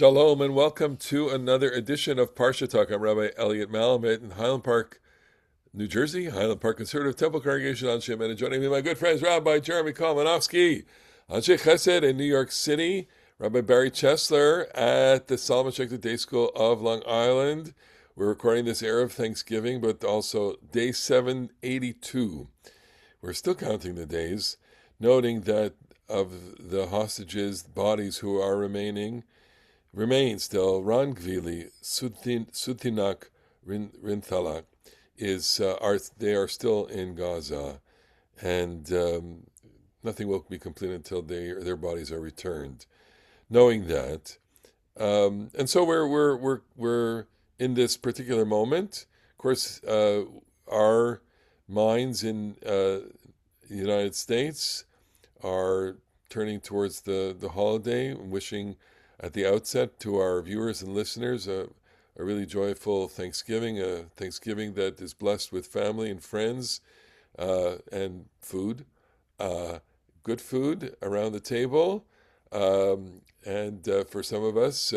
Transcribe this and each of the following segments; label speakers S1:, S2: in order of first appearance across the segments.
S1: Shalom and welcome to another edition of Parasha Talk. I'm Rabbi Elliot Malamet in Highland Park, New Jersey, Highland Park Conservative Temple Congregation on Shem, and joining me, my good friends, Rabbi Jeremy Kalmanovsky, Anshe Chesed in New York City, Rabbi Barry Chesler at the Solomon Schechter Day School of Long Island. We're recording this Erev Thanksgiving, but also day 782. We're still counting the days, noting that of the hostages' bodies who are remain still. Gvili and Sudthisak Rinthalak they are still in Gaza, and nothing will be completed until their bodies are returned. Knowing that, and so we're in this particular moment. Of course, our minds in the United States are turning towards the holiday and wishing at the outset to our viewers and listeners a really joyful Thanksgiving, a Thanksgiving that is blessed with family and friends and food, good food around the table, and for some of us,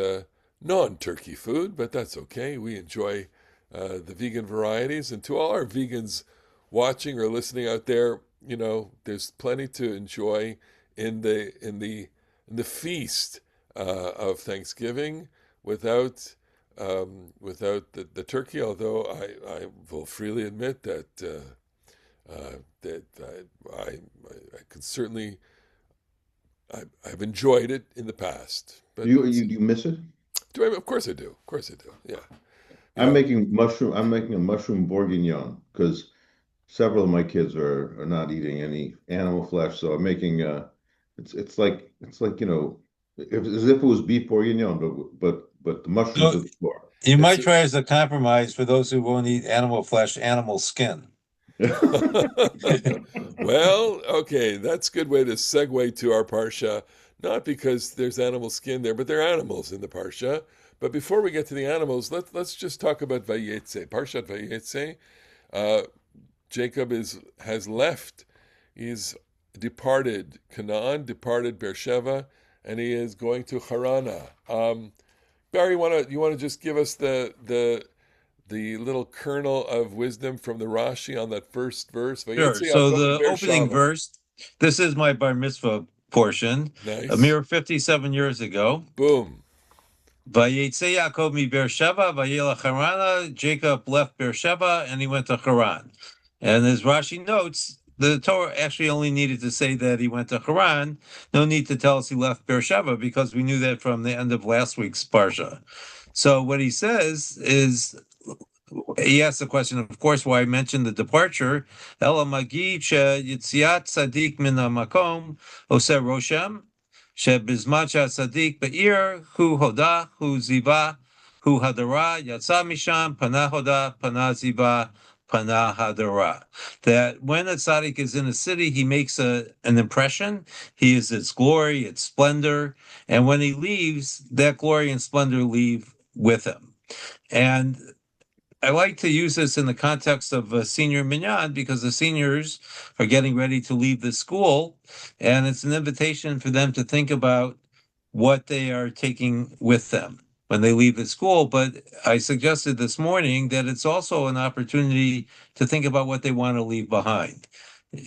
S1: non-turkey food, but that's okay. We enjoy the vegan varieties, and to all our vegans watching or listening out there, there's plenty to enjoy in the feast of Thanksgiving without the turkey. Although I will freely admit that I can certainly I've enjoyed it in the past. But
S2: You miss it?
S1: do I? Of course I do. Of course I do. Yeah. You
S2: I'm
S1: know.
S2: making mushroom. I'm making a mushroom bourguignon because several of my kids are not eating any animal flesh. So I'm making it's like as if it was beef bourguignon, but the mushrooms
S3: So
S2: at the core.
S3: you
S1: It's
S3: might try as a compromise for those who won't eat animal flesh, animal skin.
S1: Well, okay, that's a good way to segue to our parsha. Not because there's animal skin there, but there are animals in the parsha. But before we get to the animals, let's just talk about Vayetzei, Parshat Vayetzei. Uh, Jacob has left. He's departed Canaan, departed Beersheba, and he is going to Harana. Barry, you wanna just give us the little kernel of wisdom from the Rashi on that first verse?
S3: Sure.
S1: Vayetzi
S3: So
S1: Yaakov
S3: the opening
S1: Beersheba.
S3: verse, this is my bar mitzvah portion, a
S1: Nice.
S3: mere 57 years ago.
S1: Boom.
S3: Vayetzei Yaakov mi Beersheba, vayelech Harana. Jacob left Beersheba and he went to Haran. And as Rashi notes, the Torah actually only needed to say that he went to Haran. No need to tell us he left Beersheba because we knew that from the end of last week's parsha. So what he says is, he asked the question, of course, why I mentioned the departure. Ela magi yitziat tzaddik min hamakom oseh roshem shebizman tzaddik be'ir hu hoda hu ziva hu hadara yatsa misham panah hoda panah ziva panah hadara. That when a tzaddik is in a city, he makes an impression. He is its glory, its splendor, and when he leaves, that glory and splendor leave with him. And I like to use this in the context of a senior minyan because the seniors are getting ready to leave the school, and it's an invitation for them to think about what they are taking with them when they leave the school. But I suggested this morning that it's also an opportunity to think about what they want to leave behind.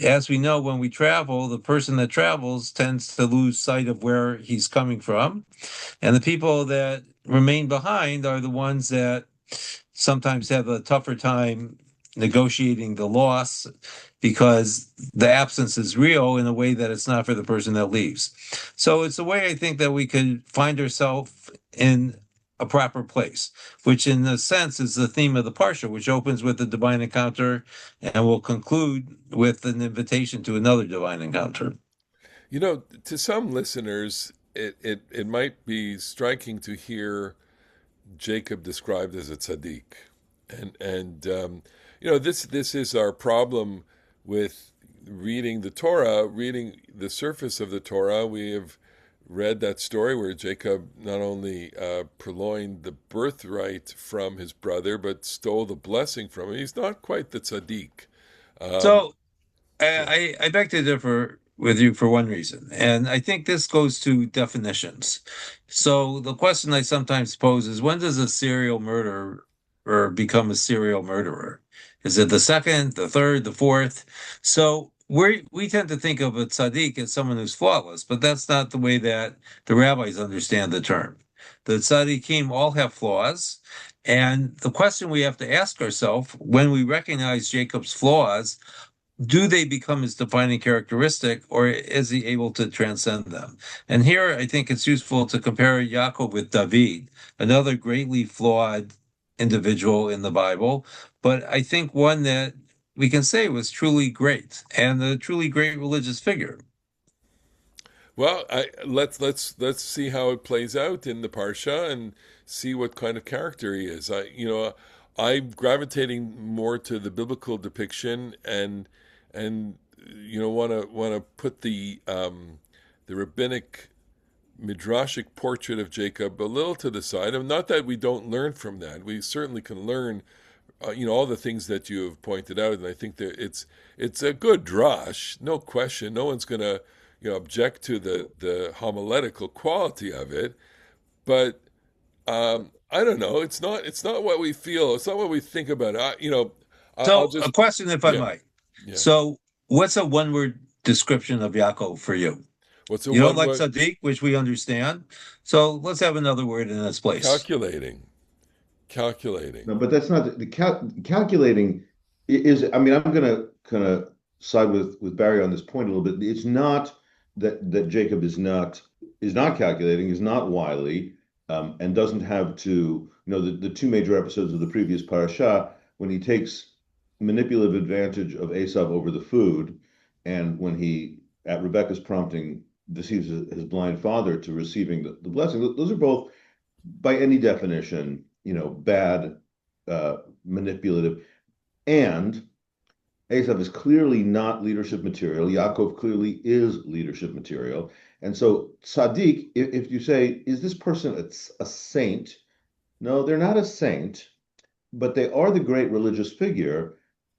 S3: As we know, when we travel, the person that travels tends to lose sight of where he's coming from, and the people that remain behind are the ones that sometimes have a tougher time negotiating the loss because the absence is real in a way that it's not for the person that leaves. So it's a way I think that we could find ourselves in a proper place, which in a sense is the theme of the Parsha, which opens with a divine encounter and will conclude with an invitation to another divine encounter.
S1: To some listeners, it might be striking to hear Jacob described as a tzaddik, and this is our problem with reading the Torah, reading the surface of the Torah. We have read that story where Jacob not only purloined the birthright from his brother, but stole the blessing from him. He's not quite the tzaddik. Um,
S3: So I beg to differ with you for one reason, and I think this goes to definitions. So the question I sometimes pose is, when does a serial murderer become a serial murderer? Is it the second, the third, the fourth? So we tend to think of a tzaddik as someone who's flawless, but that's not the way that the rabbis understand the term. The tzaddikim all have flaws, and the question we have to ask ourselves when we recognize Jacob's flaws, do they become his defining characteristic, or is he able to transcend them? And here I think it's useful to compare Yaakov with David, another greatly flawed individual in the Bible, but I think one that we can say was truly great and a truly great religious figure.
S1: Well, let's see how it plays out in the parsha and see what kind of character he is. I'm gravitating more to the biblical depiction and want to put the rabbinic midrashic portrait of Jacob a little to the side. And not that we don't learn from that. We certainly can learn, all the things that you have pointed out. And I think that it's a good drash, no question. No one's going to object to the homiletical quality of it. But I don't know. It's not what we feel. It's not what we think about. I'll
S3: A
S1: just
S3: question, if I
S1: yeah
S3: might.
S1: yeah.
S3: So, what's a one-word description of Yaakov for you?
S1: What's a
S3: You don't
S1: one
S3: like
S1: word?
S3: Sadiq, which we understand. So let's have another word in its place.
S1: Calculating. Calculating.
S2: No, but that's not calculating is. I mean, I'm going to kind of side with Barry on this point a little bit. It's not that Jacob is not calculating, is not wily, and doesn't have to. The two major episodes of the previous parasha when he takes manipulative advantage of Esav over the food, and when he, at Rebekah's prompting, deceives his blind father to receiving the blessing. Those are both, by any definition, bad, manipulative, and Esav is clearly not leadership material. Yaakov clearly is leadership material. And so tzaddik, if you say, is this person a saint? No, they're not a saint, but they are the great religious figure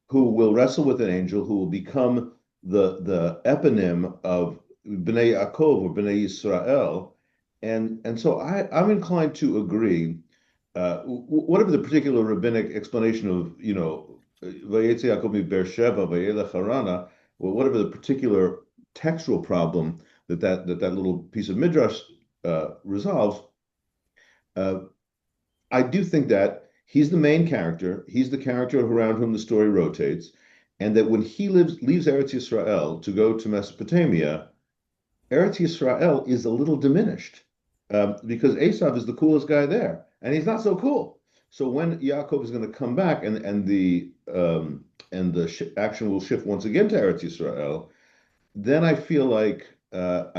S2: who will wrestle with an angel, who will become the eponym of Bnei Yaakov or Bnei Yisrael. And so I'm inclined to agree. Whatever the particular rabbinic explanation of, Vayetzei Yaakov mi Beersheba, Vayelech Harana, whatever the particular textual problem that little piece of midrash resolves, I do think that he's the main character. He's the character around whom the story rotates, and that when he leaves Eretz Yisrael to go to Mesopotamia, Eretz Yisrael is a little diminished because Esav is the coolest guy there, and he's not so cool. So when Yaakov is going to come back, and the action will shift once again to Eretz Yisrael, then I feel like the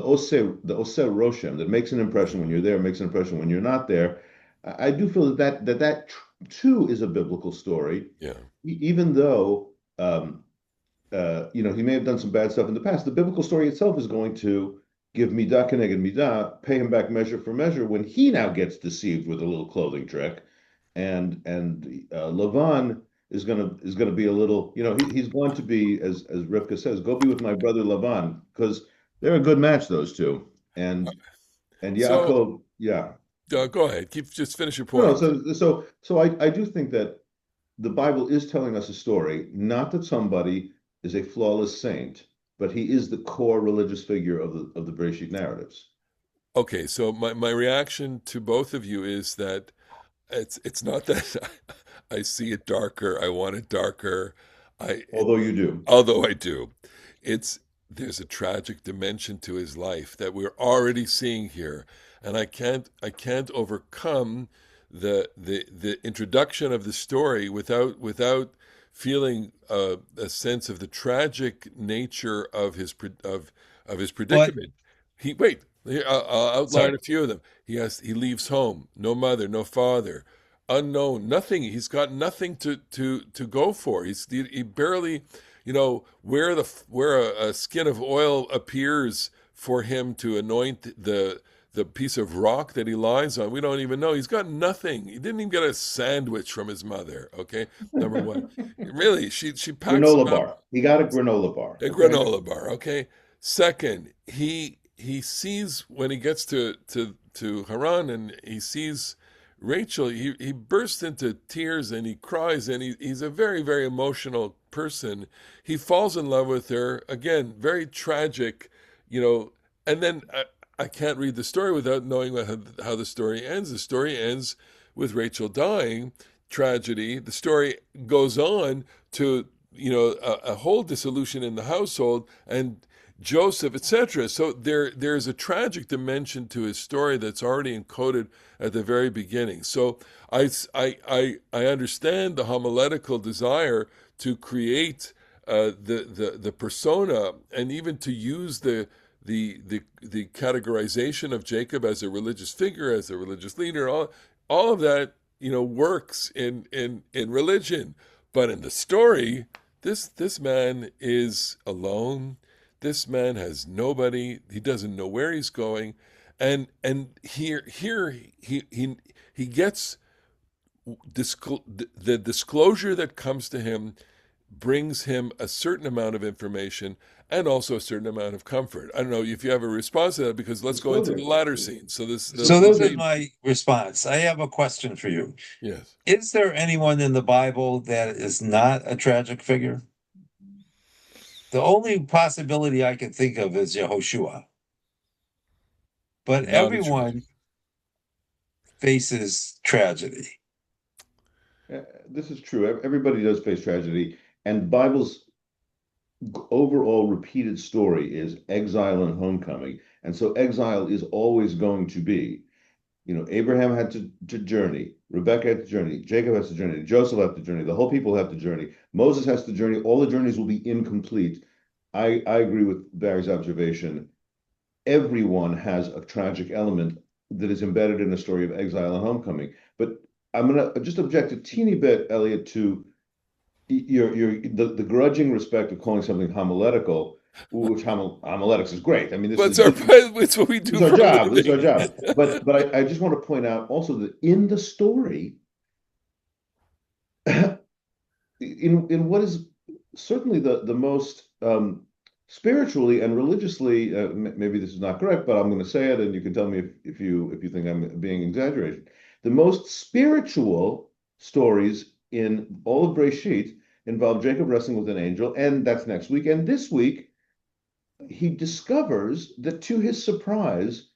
S2: oseh roshem that makes an impression when you're there, makes an impression when you're not there. I do feel that too is a biblical story.
S1: Yeah.
S2: Even though he may have done some bad stuff in the past, the biblical story itself is going to give midah keneged midah, pay him back measure for measure when he now gets deceived with a little clothing trick, and Lavan is gonna be a little, he's going to be, as Rivka says, go be with my brother Lavan, because they're a good match, those two, and
S1: So
S2: Yaakov, yeah.
S1: go ahead. Just finish your
S2: No,
S1: point.
S2: so I do think that the Bible is telling us a story, not that somebody is a flawless saint, but he is the core religious figure of the Bereshit narratives.
S1: Okay, so my reaction to both of you is that it's not that I see it darker, I want it darker.
S2: Although you do.
S1: Although I do. There's a tragic dimension to his life that we're already seeing here. And I can't overcome the introduction of the story without feeling a sense of the tragic nature of his predicament. I'll outline a few of them. He leaves home, no mother, no father, unknown, nothing. He's got nothing to go for. He barely, where a skin of oil appears for him to anoint the piece of rock that he lies on. We don't even know. He's got nothing. He didn't even get a sandwich from his mother. Okay, number one. Really, she packs him
S2: Granola
S1: up.
S2: bar. He got a granola bar.
S1: A
S2: Okay?
S1: granola bar. Okay. Second, he sees when he gets to Haran and he sees Rachel. He bursts into tears and he cries and he's a very, very emotional person. He falls in love with her again. Very tragic, And then I can't read the story without knowing how the story ends. The story ends with Rachel dying. Tragedy. The story goes on to a whole dissolution in the household and Joseph, etc. So there's a tragic dimension to his story that's already encoded at the very beginning. So I understand the homiletical desire to create the persona and even to use the categorization of Jacob as a religious figure, as a religious leader. All of that works in religion, but in the story, this man is alone. This man has nobody. He doesn't know where he's going, and here he gets the disclosure that comes to him brings him a certain amount of information and also a certain amount of comfort. I don't know if you have a response to that, because let's go into the latter scene. So this
S3: is my response. I have a question for you.
S1: Yes.
S3: Is there anyone in the Bible that is not a tragic figure? The only possibility I can think of is Yehoshua. But everyone faces tragedy.
S2: This is true. Everybody does face tragedy. And Bible's overall repeated story is exile and homecoming. And so exile is always going to be, Abraham had to journey, Rebecca had to journey, Jacob has to journey, Joseph has to journey, the whole people have to journey, Moses has to journey, all the journeys will be incomplete. I agree with Barry's observation. Everyone has a tragic element that is embedded in a story of exile and homecoming. But I'm going to just object a teeny bit, Elliot, to the grudging respect of calling something homiletical, which homiletics is great. I mean,
S1: it's what we do.
S2: It's our job. This is our job. But I just want to point out also that in the story, in what is certainly the most spiritually and religiously, maybe this is not correct, but I'm going to say it, and you can tell me if you think I'm being exaggerated. The most spiritual stories in all of Breshit involve Jacob wrestling with an angel, and that's next week. And this week, he discovers that, to his surprise,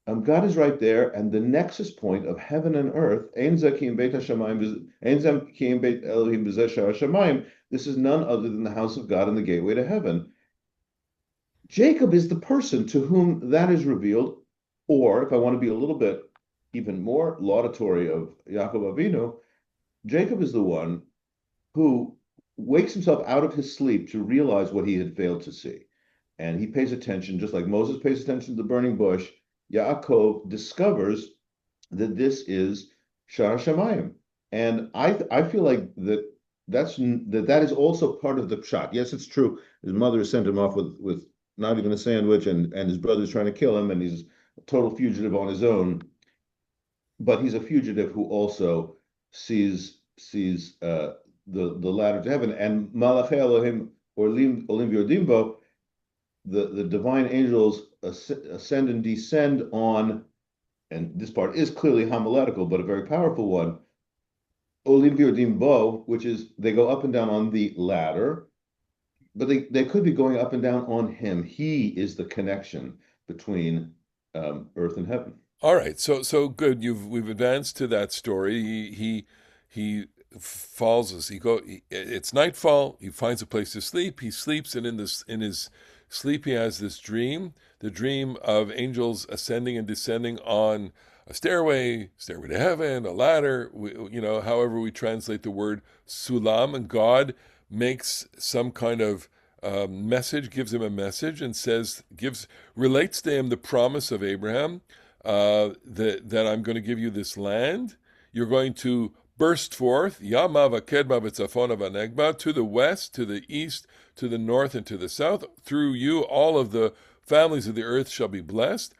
S2: God is right there, and the nexus point of heaven and earth. This is none other than the house of God and the gateway to heaven. Jacob is the person to whom that is revealed, or if I want to be a little bit even more laudatory of Yaakov Avinu, Jacob is the one who wakes himself out of his sleep to realize what he had failed to see. And he pays attention, just like Moses pays attention to the burning bush. Yaakov discovers that this is Shar Shamayim. And I feel like that is also part of the pshat. Yes, it's true. His mother sent him off with not even a sandwich, and his brother's trying to kill him, and he's a total fugitive on his own. But he's a fugitive who also sees the ladder to heaven. And Malachei Elohim Olim V'Yordimbo, the divine angels ascend and descend on, and this part is clearly homiletical, but a very powerful one, Olim V'Yordimbo, which is they go up and down on the ladder, but they could be going up and down on him. He is the connection between earth and heaven.
S1: All right, so good. We've advanced to that story. He falls as it's nightfall. He finds a place to sleep. He sleeps, and in his sleep he has this dream, the dream of angels ascending and descending on a stairway to heaven, a ladder. However we translate the word sulam, and God makes some kind of message, gives him a message, and relates to him the promise of Abraham. That I'm going to give you this land. You're going to burst forth, Yama v'kedma v'tzafona v'negba, to the west, to the east, to the north, and to the south. Through you, all of the families of the earth shall be blessed.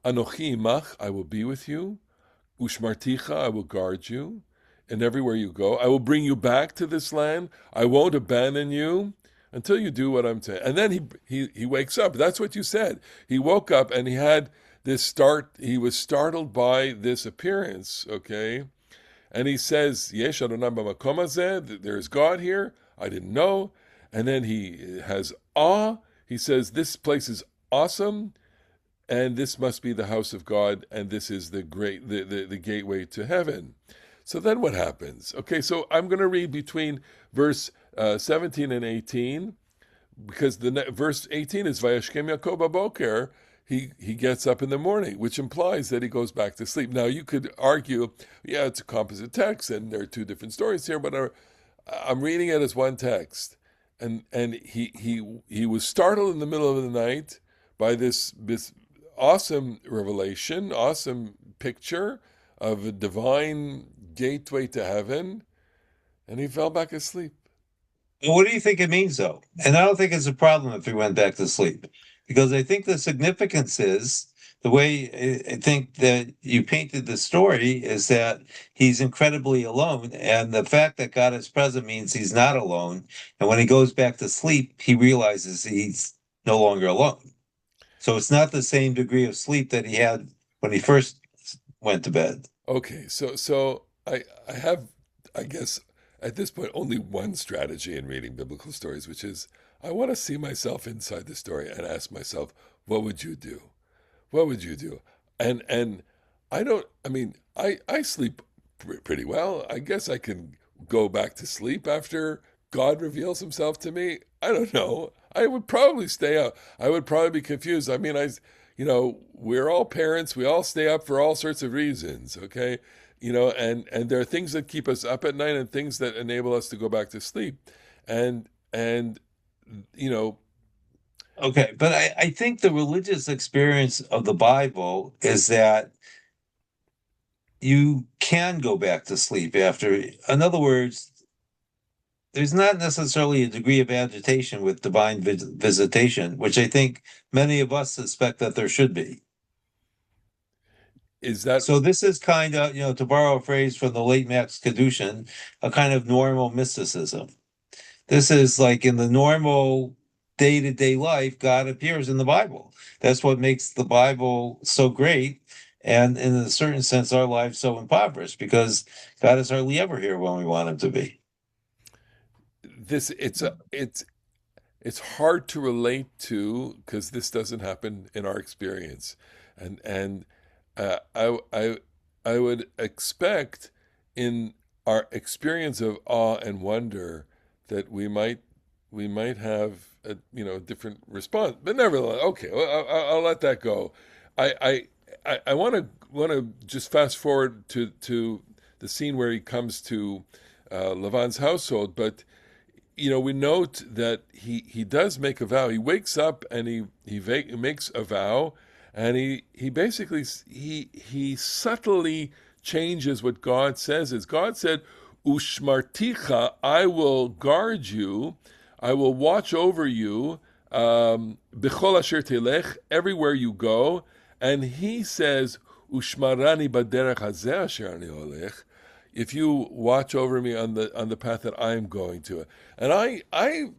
S1: Anochi imach, I will be with you. Ushmarticha, I will guard you. And everywhere you go, I will bring you back to this land. I won't abandon you until you do what I'm saying. And then he wakes up. That's what you said. He woke up and he had this start. He was startled by this appearance, okay? And he says, Yesh Adonai b'makom hazeh, there is God here. I didn't know. And then he has awe. He says, this place is awesome, and this must be the house of God, and this is the gateway to heaven. So then what happens? Okay, so I'm going to read between verse 17 and 18, because verse 18 is Vayashkem Yaakov Baboker. He gets up in the morning, which implies that he goes back to sleep. Now, you could argue, yeah, it's a composite text, and there are two different stories here, but I'm reading it as one text. And he was startled in the middle of the night by this awesome revelation, awesome picture of a divine gateway to heaven, and he fell back asleep.
S3: What do you think it means, though? And I don't think it's a problem if he went back to sleep, because I think the significance is the way I think that you painted the story is that he's incredibly alone, and the fact that God is present means he's not alone. And when he goes back to sleep, he realizes he's no longer alone. So it's not the same degree of sleep that he had when he first went to bed.
S1: Okay, so I have, I guess, at this point, only one strategy in reading biblical stories, which is I want to see myself inside the story and ask myself, what would you do? What would you do? And I sleep pretty well. I guess I can go back to sleep after God reveals himself to me. I don't know. I would probably stay up. I would probably be confused. I mean, we're all parents. We all stay up for all sorts of reasons, okay? And there are things that keep us up at night and things that enable us to go back to sleep. And
S3: Okay, but I think the religious experience of the Bible is that you can go back to sleep after. In other words, there's not necessarily a degree of agitation with divine visitation, which I think many of us suspect that there should be.
S1: Is that
S3: so? This is kind of, to borrow a phrase from the late Max Kadushin, a kind of normal mysticism. This is like in the normal day-to-day life, God appears in the Bible. That's what makes the Bible so great. And in a certain sense, our lives so impoverished because God is hardly ever here when we want him to be.
S1: It's hard to relate to because this doesn't happen in our experience. And I would expect in our experience of awe and wonder that we might have a different response, but nevertheless, okay, I'll let that go. I want to just fast forward to the scene where he comes to Lavan's household, but we note that he does make a vow. He wakes up and he makes a vow, and he basically he subtly changes what God says. Is God said, Ushmarticha, I will guard you, I will watch over you, B'chol asher telech, everywhere you go. And he says, Ushmarani baderech hazeh asher ani holech, if you watch over me on the path that I'm going to. And I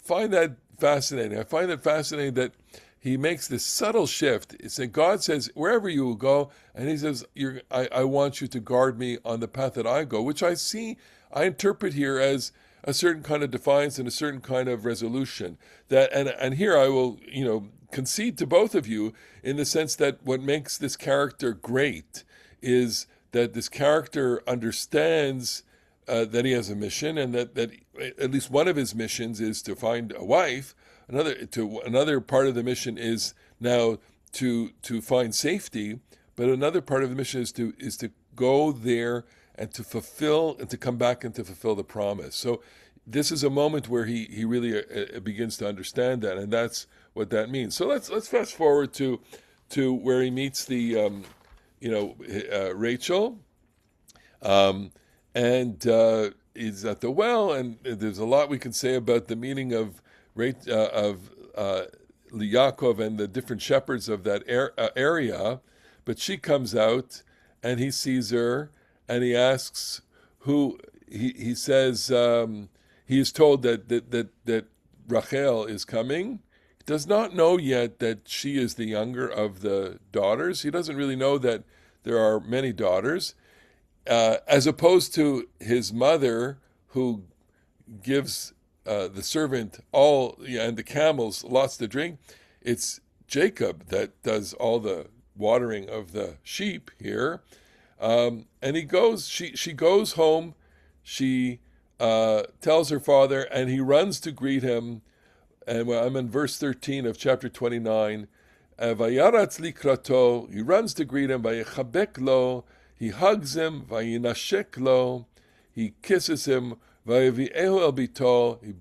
S1: find that fascinating. I find it fascinating that he makes this subtle shift. It's that God says, wherever you will go, and he says, I want you to guard me on the path that I go, which I interpret here as a certain kind of defiance and a certain kind of resolution. That and here I will, concede to both of you in the sense that what makes this character great is that this character understands that he has a mission, and that at least one of his missions is to find a wife. Another part of the mission is now to find safety, but another part of the mission is to go there and to fulfill and to come back and to fulfill the promise. So this is a moment where he really begins to understand that, and that's what that means. So let's fast forward to where he meets the Rachel, and is at the well, and there's a lot we can say about the meaning of Yaakov and the different shepherds of that area. but she comes out and he sees her and he asks who. He says he is told that Rachel is coming. He does not know yet that she is the younger of the daughters. He doesn't really know that there are many daughters, as opposed to his mother, who gives the servant and the camels lots to drink. It's Jacob that does all the watering of the sheep here, and he goes. She goes home. She tells her father, and he runs to greet him. And I'm in verse 13 of chapter 29. Vayaratz likrato. He runs to greet him. Vayechabek lo. He hugs him. Vayinashek lo. He kisses him. Vayevi'ehu el bito. He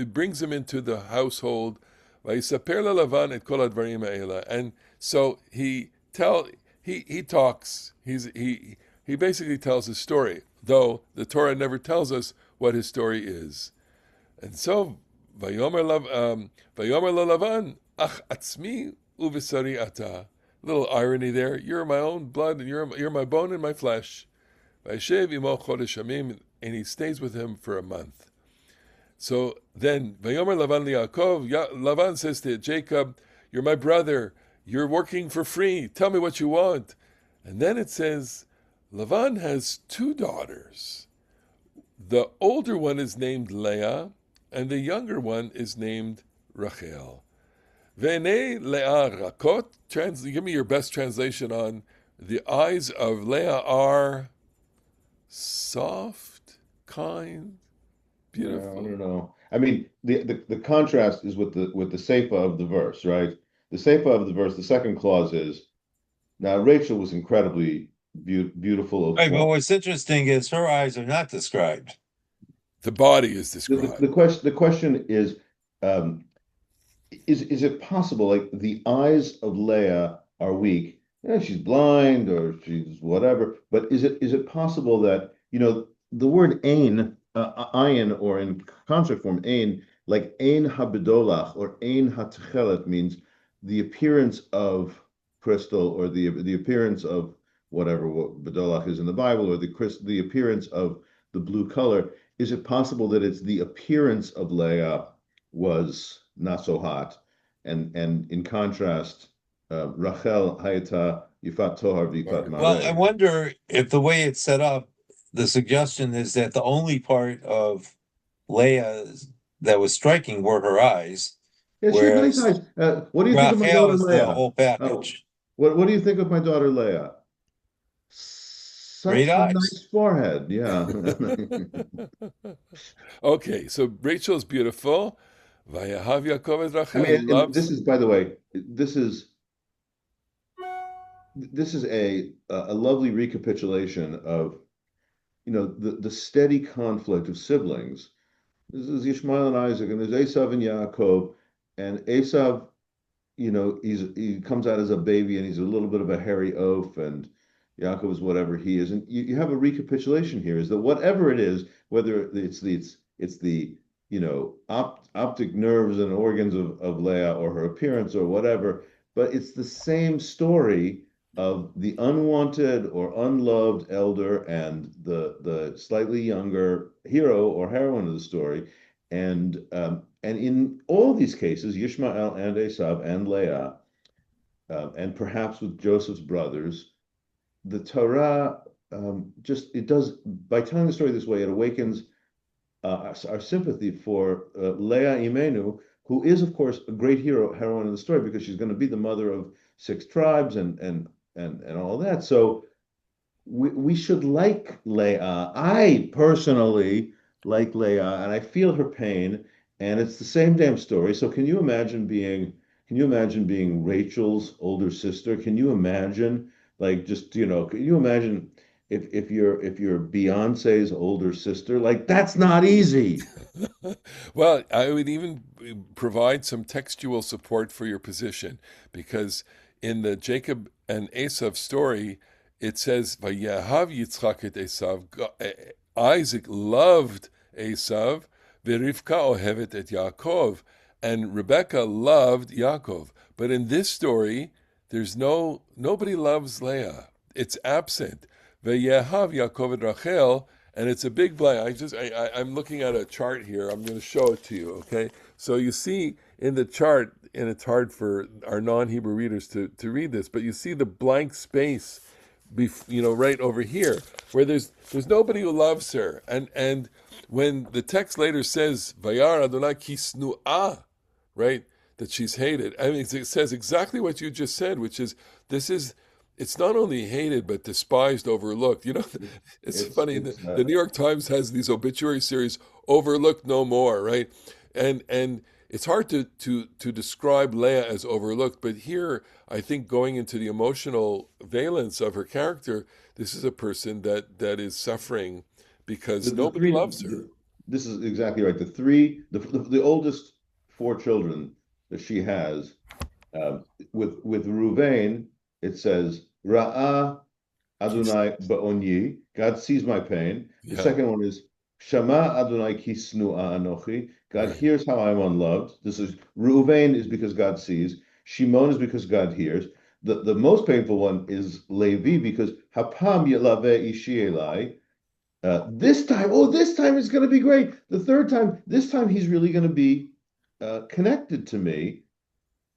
S1: brings him into the household. Vayisaper Lavan et kol advarim ha'ela. And so he talks. He basically tells his story, though the Torah never tells us what his story is. And so, Vayomer Lavan, ach atzmi uvesari ata. Little irony there. You're my own blood, and you're my bone and my flesh. Vayeshev imo chodesh yamim, and he stays with him for a month. So then, Vayomer Lavan liYaakov, Lavan says to Jacob, "You're my brother. You're working for free. Tell me what you want." And then it says, Lavan has two daughters. The older one is named Leah, and the younger one is named Rachel. Vene Leah rakot. Give me your best translation on the eyes of Leah are soft, kind, beautiful.
S2: I don't know. I mean, the contrast is with the seifa of the verse, right? The seifa of the verse, the second clause is, now Rachel was incredibly beautiful.
S3: Right, but what's interesting is her eyes are not described.
S1: The body is described.
S2: The question is it possible, like the eyes of Leah are weak? Yeah, she's blind or she's whatever. But is it possible that, the word ain, ayin, or in contract form ain, like ain habedolach or ain hatchelet, means the appearance of crystal, or the appearance of whatever what bedolach is in the Bible, or the appearance of the blue color. Is it possible that it's the appearance of Leah was not so hot, and in contrast, Rachel hayata yifat tohar v'yifat mareh?
S3: Well, I wonder if the way it's set up, the suggestion is that the only part of Leah that was striking were her eyes.
S2: Yeah, she had nice eyes. What do you think of my daughter Leah?
S3: The whole package.
S2: What do you think of my daughter Leah? Such
S3: Great
S2: a
S3: eyes.
S2: nice forehead, yeah.
S1: Okay, so Rachel's beautiful. Vayahav Yaakov et Rachel.
S2: And this is, by the way, this is a lovely recapitulation of, the steady conflict of siblings. This is Ishmael and Isaac, and there's Esav and Yaakov, and Esav, he comes out as a baby, and he's a little bit of a hairy oaf, and Yaakov is whatever he is, and you have a recapitulation here. Is that whatever it is, whether it's the optic nerves and organs of Leah, or her appearance, or whatever, but it's the same story of the unwanted or unloved elder and the slightly younger hero or heroine of the story, and in all these cases, Yishmael and Esav and Leah, and perhaps with Joseph's brothers, the Torah it does, by telling the story this way, it awakens our sympathy for Leah Imenu, who is, of course, a great heroine in the story, because she's going to be the mother of 6 tribes and all that. So we should like Leah. I personally like Leah, and I feel her pain, and it's the same damn story. So can you imagine being Rachel's older sister? Can you imagine, can you imagine if you're Beyonce's older sister? Like, that's not easy.
S1: Well, I would even provide some textual support for your position, because in the Jacob and Esav story, it says, Vayahav Yitzchak et Esav. Isaac loved Esav, V'Rivka ohevet et Yaakov, and Rebecca loved Yaakov. But in this story, nobody loves Leah. It's absent. Ve'yehav Yaakov et Rachel, and it's a big blank. I'm looking at a chart here. I'm going to show it to you. Okay, so you see in the chart, and it's hard for our non-Hebrew readers to read this, but you see the blank space, right over here, where there's nobody who loves her, and when the text later says Vayar Adonai kisnu'ah, right, that she's hated. I mean, it says exactly what you just said, which is it's not only hated but despised, overlooked. It's funny. The New York Times has these obituary series, "Overlooked No More," right? And it's hard to describe Leah as overlooked, but here I think going into the emotional valence of her character, this is a person that is suffering because nobody loves her.
S2: This is exactly right. The oldest four children that she has, with Ruvain, it says Ra'ah Adonai ba'onyi, God sees my pain. The second one is Shama Adonai kisnu'a anochi, God hears how I'm unloved. This is Reuven is because God sees. Shimon is because God hears. The most painful one is Levi, because Hapam Yelave Ishi Elai. This time is going to be great. The third time, this time he's really going to be connected to me.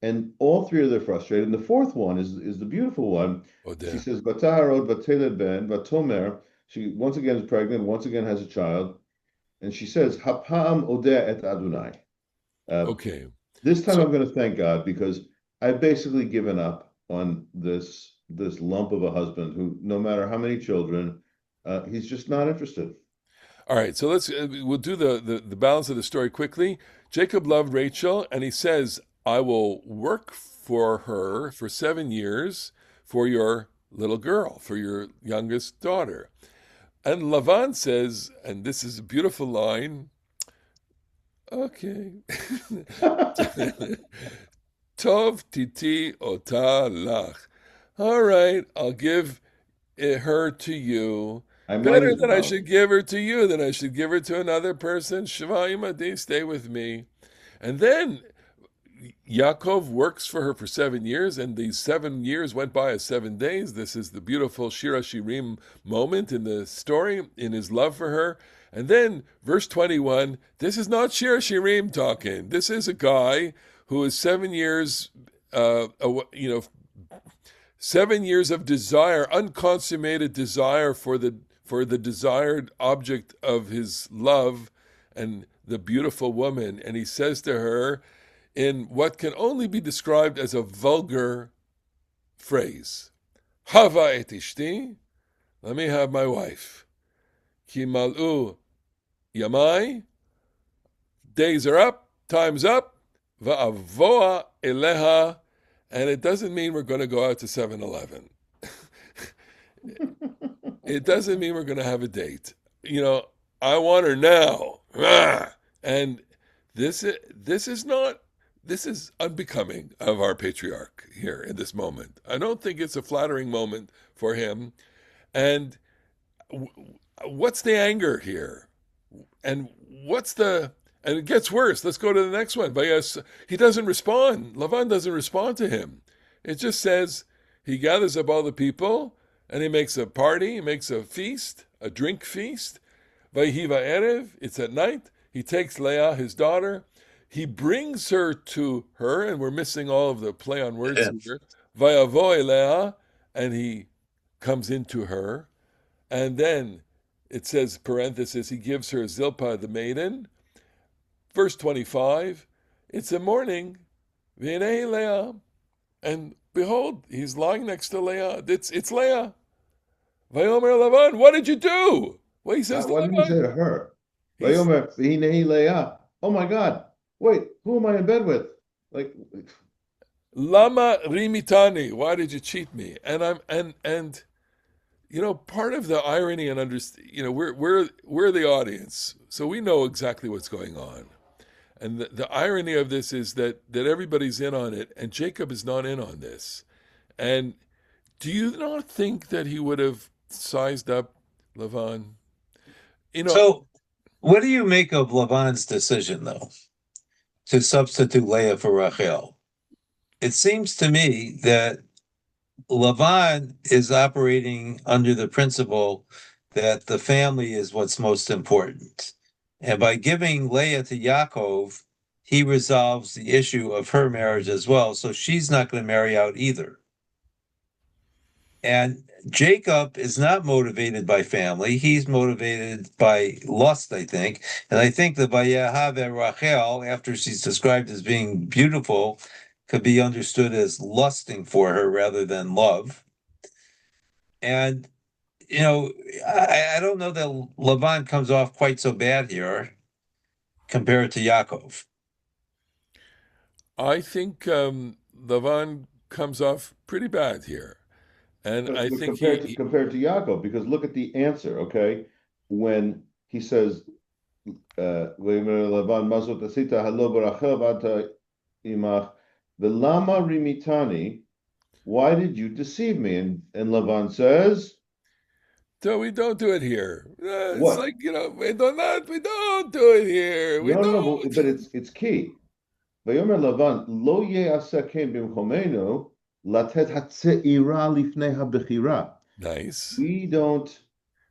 S2: And all three of them are frustrated. And the fourth one is the beautiful one. She says, Vataharod Vateled Ben Vatomer. She once again is pregnant, once again has a child. And she says, Hapam Odeh et Adonai.
S1: Okay.
S2: This time I'm going to thank God, because I've basically given up on this lump of a husband who, no matter how many children, he's just not interested.
S1: All right, so we'll do the balance of the story quickly. Jacob loved Rachel, and he says, I will work for her for 7 years for your little girl, for your youngest daughter. And Lavan says, and this is a beautiful line, okay. Tov titi ota lach. All right, I'll give her to you. Better that I should give her to you than I should give her to another person. Shavayim adi, stay with me. And then Yaakov works for her for 7 years, and these 7 years went by as 7 days. This is the beautiful Shir HaShirim moment in the story, in his love for her. And then, verse 21, this is not Shir HaShirim talking. This is a guy who is 7 years, 7 years of desire, unconsummated desire for the desired object of his love, and the beautiful woman. And he says to her, in what can only be described as a vulgar phrase, Hava et ishti, let me have my wife. Ki mal'u yamai, days are up, time's up, va'avoa eleha, and it doesn't mean we're going to go out to 7-Eleven. It doesn't mean we're going to have a date. I want her now. And this is unbecoming of our patriarch here in this moment. I don't think it's a flattering moment for him. And what's the anger here? And and it gets worse. Let's go to the next one. But yes, he doesn't respond. Lavan doesn't respond to him. It just says he gathers up all the people and he makes a party, he makes a feast, a drink feast. Vayhiva erev, it's at night. He takes Leah, his daughter. He brings her to her, and we're missing all of the play on words here. Vayavo Leah, and he comes into her. And then it says, parenthesis, he gives her Zilpah the maiden. Verse 25, it's a morning, V'nei Leah, and behold, he's lying next to Leah. It's Leah. Vayomer Lavan, what did you do? Well, he says,
S2: what did he say to her? Vayomer V'nei Leah. Oh my God! Wait, who am I in bed with?
S1: Lama rimitani. Why did you cheat me? And part of the irony and we're the audience, so we know exactly what's going on. And the irony of this is that everybody's in on it, and Jacob is not in on this. And do you not think that he would have sized up Lavan?
S3: So, what do you make of Lavan's decision, though, to substitute Leah for Rachel? It seems to me that Lavan is operating under the principle that the family is what's most important. And by giving Leah to Yaakov, he resolves the issue of her marriage as well. So she's not going to marry out either. And Jacob is not motivated by family. He's motivated by lust, I think. And I think the Vayehav Rachel, after she's described as being beautiful, could be understood as lusting for her rather than love. And, I don't know that Lavan comes off quite so bad here compared to Yaakov.
S1: I think Lavan comes off pretty bad here. And I
S2: But
S1: think
S2: compared to Yaakov, because look at the answer, okay? When he says, "Lavan mazot asita halo barachel v'ata imach v'lama rimitani," why did you deceive me? And Lavan says,
S1: so we don't do it here. It's
S2: "What?
S1: like, we don't do it here. We
S2: No,
S1: don't.
S2: but it's key. Vayomer Lavan lo ye'aseh ken b'mchomenu latet hatzeira lifnei habechira."
S1: Nice.
S2: We don't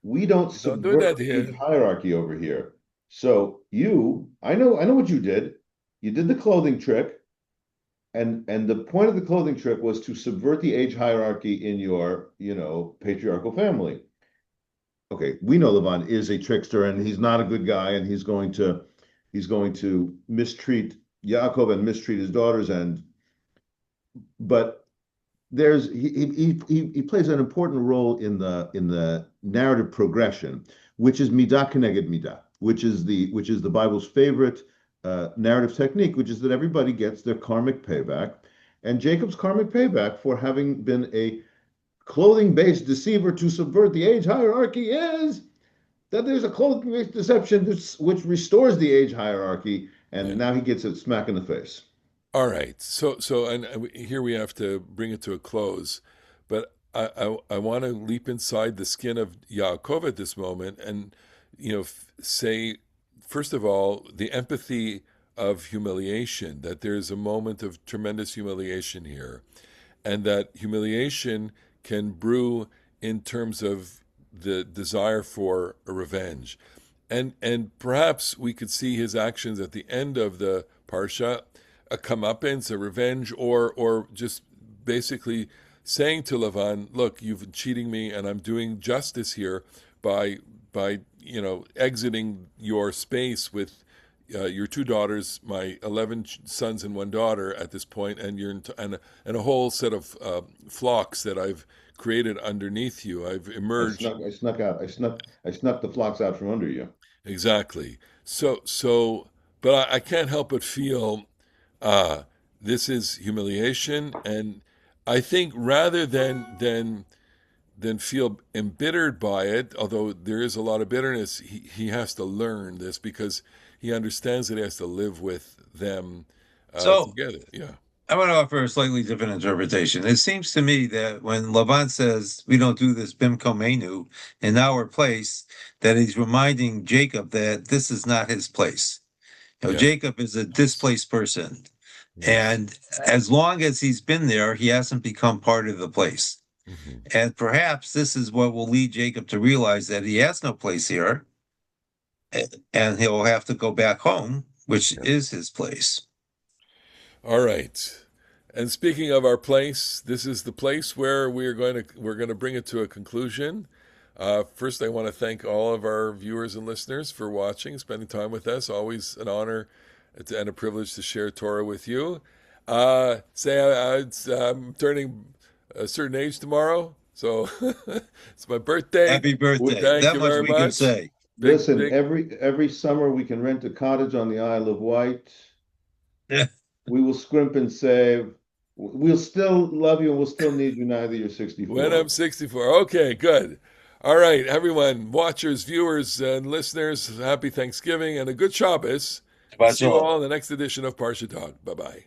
S1: Don't do that
S2: subvert age
S1: here.
S2: hierarchy over here. So I know what you did. You did the clothing trick, and the point of the clothing trick was to subvert the age hierarchy in your, patriarchal family. Okay, we know Lavan is a trickster, and he's not a good guy, and he's going to mistreat Yaakov and mistreat his daughters, but he plays an important role in the narrative progression, which is midah keneged midah, which is the Bible's favorite narrative technique, which is that everybody gets their karmic payback, and Jacob's karmic payback for having been a clothing-based deceiver to subvert the age hierarchy is that there's a clothing-based deception which restores the age hierarchy, and now he gets a smack in the face.
S1: All right. So, and here we have to bring it to a close, but I want to leap inside the skin of Yaakov at this moment and, say, first of all, the empathy of humiliation, that there's a moment of tremendous humiliation here, and that humiliation can brew in terms of the desire for a revenge. And perhaps we could see his actions at the end of the Parsha, a comeuppance, a revenge, or just basically saying to Lavan, look, you've been cheating me and I'm doing justice here by exiting your space with your two daughters, my 11 sons and one daughter at this point, and and a whole set of flocks that I've created underneath you. I've emerged.
S2: I snuck out. I snuck the flocks out from under you.
S1: Exactly. But I can't help but feel this is humiliation, and I think rather than feel embittered by it, although there is a lot of bitterness, he has to learn this because he understands that he has to live with them together. Yeah.
S3: I want to offer a slightly different interpretation. It seems to me that when Lavan says we don't do this bimkomenu in our place, that he's reminding Jacob that this is not his place. Jacob is a displaced person. And as long as he's been there, he hasn't become part of the place. Mm-hmm. And perhaps this is what will lead Jacob to realize that he has no place here, and he'll have to go back home, which is his place.
S1: All right. And speaking of our place, this is the place where we're going to bring it to a conclusion. First, I want to thank all of our viewers and listeners for watching, spending time with us. Always an honor and a privilege to share Torah with you. I'm turning a certain age tomorrow, so it's my birthday.
S3: Happy birthday!
S1: Thank you
S3: much
S1: very
S3: we
S1: much.
S3: Can say.
S2: Listen, every summer we can rent a cottage on the Isle of Wight.
S3: Yeah.
S2: We will scrimp and save. We'll still love you and we'll still need you now that you're 64.
S1: When I'm 64. Okay, good. All right, everyone, watchers, viewers, and listeners, happy Thanksgiving and a good Shabbos. See you all in the next edition of Parasha Talk. Bye-bye.